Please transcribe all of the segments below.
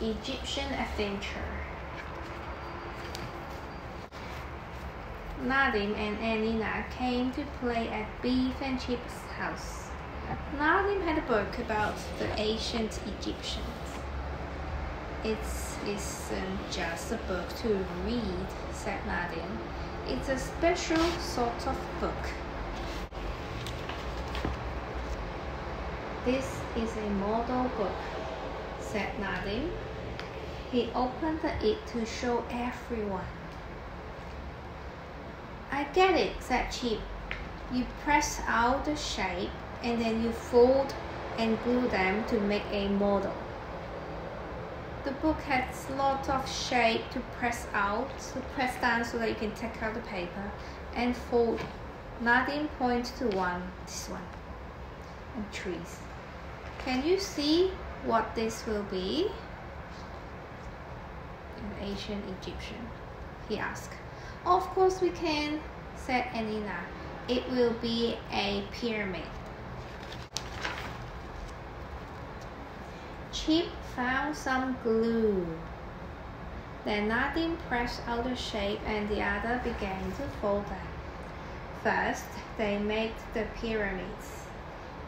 Egyptian adventure. Nadim and Anina came to play at Beef and Chip's house. Nadim had a book about the ancient Egyptians. It isn't just a book to read, said Nadim. It's a special sort of book. This is a model book, said Nadim. He opened it to show everyone. I get it, said Chip. You press out the shape and then you fold and glue them to make a model. The book has lots of shape to press out, so press down so that you can take out the paper and fold. Nadim points to this one, and trees. Can you see what this will be? An ancient Egyptian, he asked. Of course we can, said Anina. It will be a pyramid. Chip found some glue. Then Nadim pressed out the shape and the other began to fold them. First, they made the pyramids.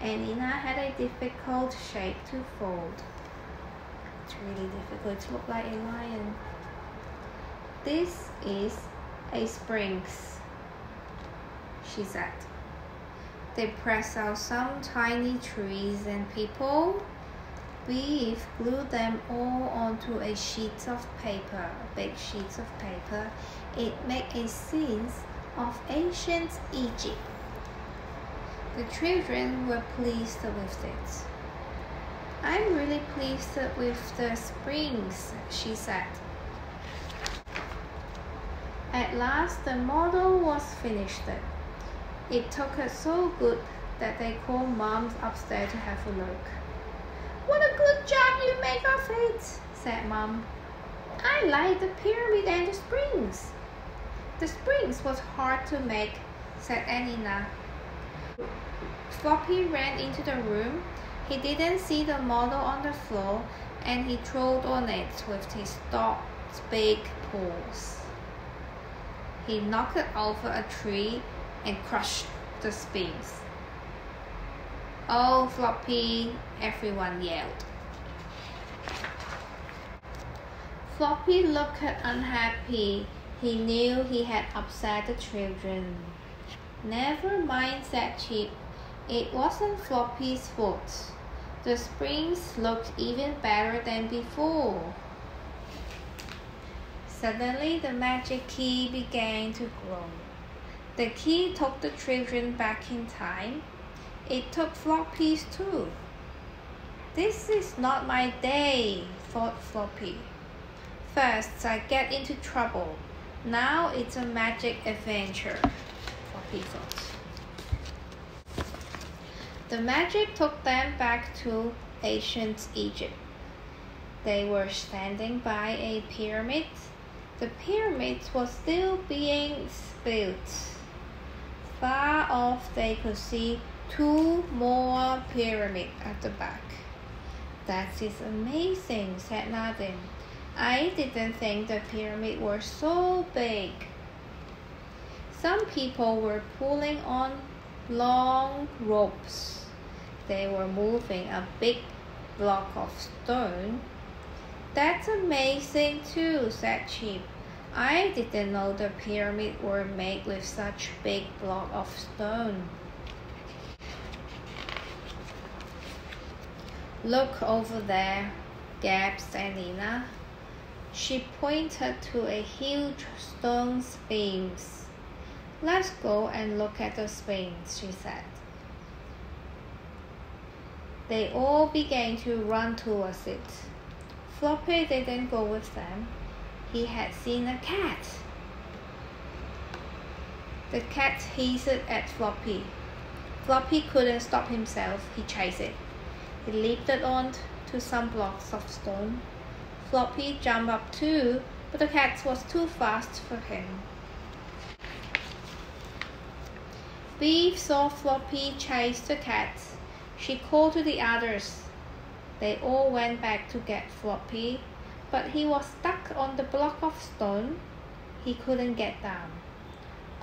Anina had a difficult shape to fold. It's really difficult to look like a lion. This is a springs, she said. They pressed out some tiny trees and people. Beef glued them all onto a sheet of paper, a big sheet of paper. It made a scene of ancient Egypt. The children were pleased with it. I'm really pleased with the springs, she said. At last the model was finished. It took us so good that they called Mom upstairs to have a look. What a good job you make of it, said Mom. I like the pyramid and the springs. The springs was hard to make, said Anina. Floppy ran into the room. He didn't see the model on the floor and he trod on it with his dog's big paws. He knocked it over a tree and crushed the springs. Oh, Floppy, everyone yelled. Floppy looked unhappy. He knew he had upset the children. Never mind, said Chip. It wasn't Floppy's fault. The springs looked even better than before. Suddenly, the magic key began to grow. The key took the children back in time. It took Floppy's too. This is not my day, thought Floppy. First, I get into trouble. Now it's a magic adventure, Floppy thought. The magic took them back to ancient Egypt. They were standing by a pyramid. The pyramid was still being built. Far off they could see 2 more pyramids at the back. That is amazing, said Nadim. I didn't think the pyramid were so big. Some people were pulling on long ropes. They were moving a big block of stone. That's amazing too, said Chip. I didn't know the pyramids were made with such big block of stone. Look over there, gasped Anina. She pointed to a huge stone sphinx. Let's go and look at the sphinx, she said. They all began to run towards it. Floppy didn't go with them. He had seen a cat. The cat hissed at Floppy. Floppy couldn't stop himself. He chased it. He leaped on to some blocks of stone. Floppy jumped up too, but the cat was too fast for him. Beef saw Floppy chase the cat. She called to the others. They all went back to get Floppy. but he was stuck on the block of stone. He couldn't get down.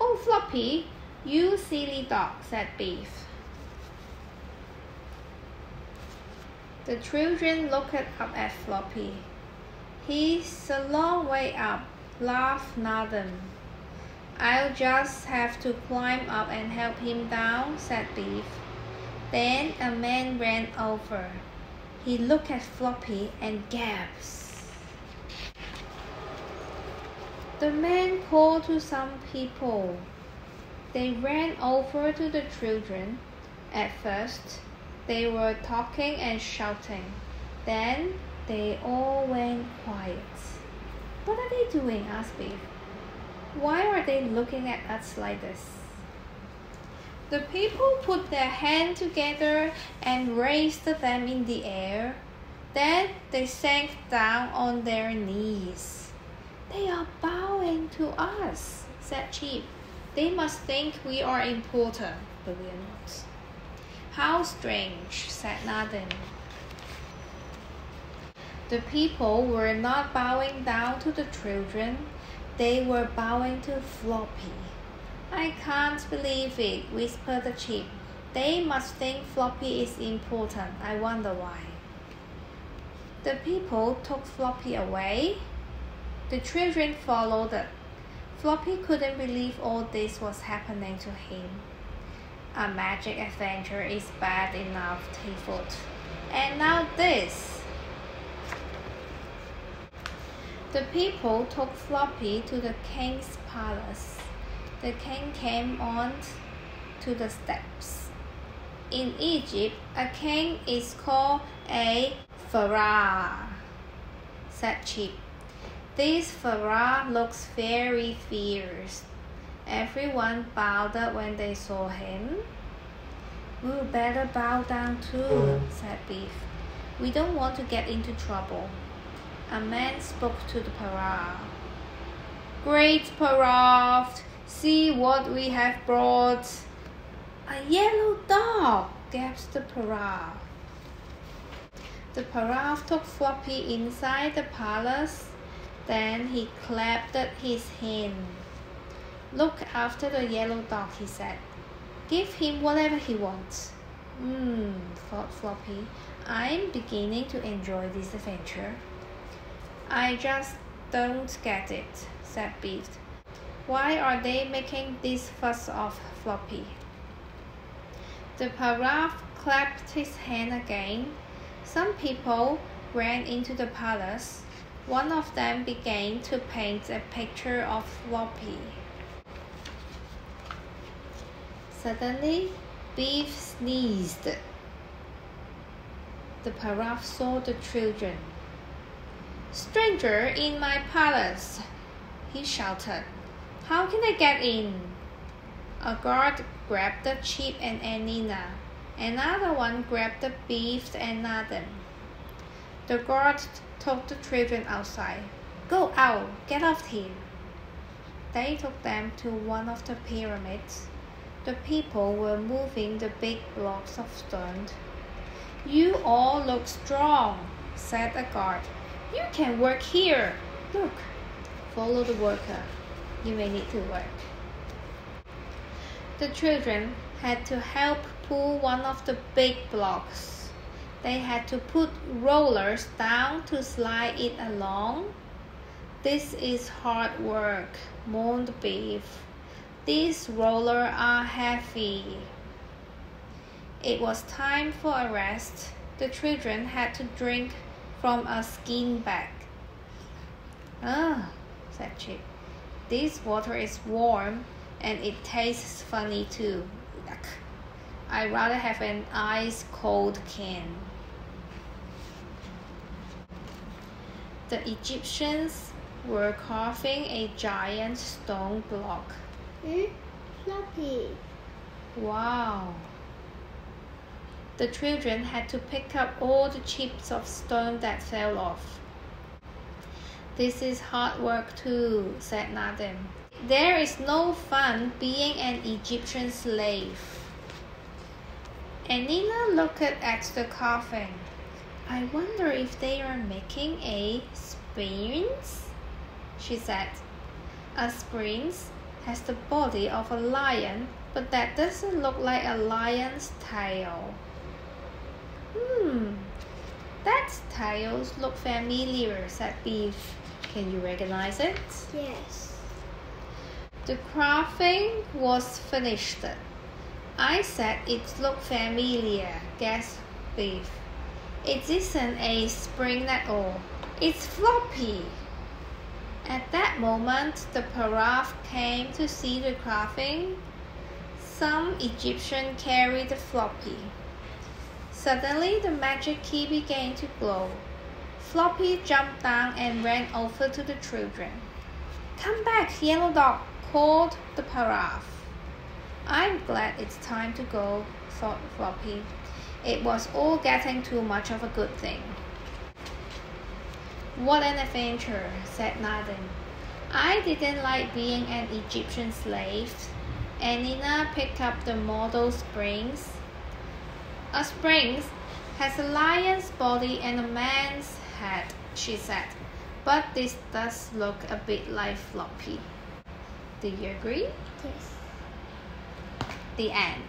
"Oh, Floppy, you silly dog," said Beef. The children looked up at Floppy. "He's a long way up," laughed Nathan. "I'll just have to climb up and help him down," said Beef. Then a man ran over. He looked at Floppy and gasped. The man called to some people. They ran over to the children. At first, they were talking and shouting. Then they all went quiet. "What are they doing?" asked Beef. "Why are they looking at us like this?" The people put their hands together and raised them in the air. Then they sank down on their knees. "They are bowing to us," said Chip. "They must think we are important, but we are not." "How strange," said Nathan. The people were not bowing down to the children. They were bowing to Floppy. "I can't believe it," whispered the Chip. "They must think Floppy is important. I wonder why." The people took Floppy away. The children followed it. Floppy couldn't believe all this was happening to him. A magic adventure is bad enough, he thought. And now this! The people took Floppy to the king's palace. The king came on to the steps. In Egypt, a king is called a pharaoh, said Chip. This pharaoh looks very fierce. Everyone bowed up when they saw him. "We'll better bow down too," said Beef. "We don't want to get into trouble." A man spoke to the pharaoh. "Great pharaoh, see what we have brought." "A yellow dog," gasped the pharaoh. The pharaoh took Floppy inside the palace. Then he clapped his hand. "Look after the yellow dog," he said. "Give him whatever he wants." Thought Floppy. "I'm beginning to enjoy this adventure." "I just don't get it," said Beef. "Why are they making this fuss of Floppy?" The pharaoh clapped his hand again. Some people ran into the palace. One of them began to paint a picture of Floppy. Suddenly, Beef sneezed. The pharaoh saw the children. "Stranger in my palace!" he shouted. "How can I get in?" A guard grabbed the Chip and Nina. Another one grabbed the Beef and Nathan. The guard took the children outside. "Go out! Get off here!" They took them to one of the pyramids. The people were moving the big blocks of stone. "You all look strong," said a guard. "You can work here. Look, follow the worker. You may need to work." The children had to help pull one of the big blocks. They had to put rollers down to slide it along. "This is hard work," moaned Beef. "These rollers are heavy." It was time for a rest. The children had to drink from a skin bag. Said Chip. "This water is warm and it tastes funny too. Yuck. I'd rather have an ice-cold can." The Egyptians were carving a giant stone block. Floppy. Wow. The children had to pick up all the chips of stone that fell off. "This is hard work too," said Nathan. "There is no fun being an Egyptian slave." And Nina looked at the carving. "I wonder if they are making a springs, she said. A spring has the body of a lion, but that doesn't look like a lion's tail. That tail looks familiar, said Beef. Can you recognize it? Yes. The carving was finished. I said it looked familiar, gasped Beef. It isn't a spring at all. It's Floppy. At that moment, the Paraf came to see the carving. Some Egyptian carried the Floppy. Suddenly, the magic key began to glow. Floppy jumped down and ran over to the children. Come back, Yellow Dog, called the Paraf. I'm glad it's time to go, thought Floppy. It was all getting too much of a good thing. What an adventure, said Nadine. I didn't like being an Egyptian slave. And Nina picked up the model springs. A spring has a lion's body and a man's head, she said. But this does look a bit like Floppy. Do you agree? Yes. The end.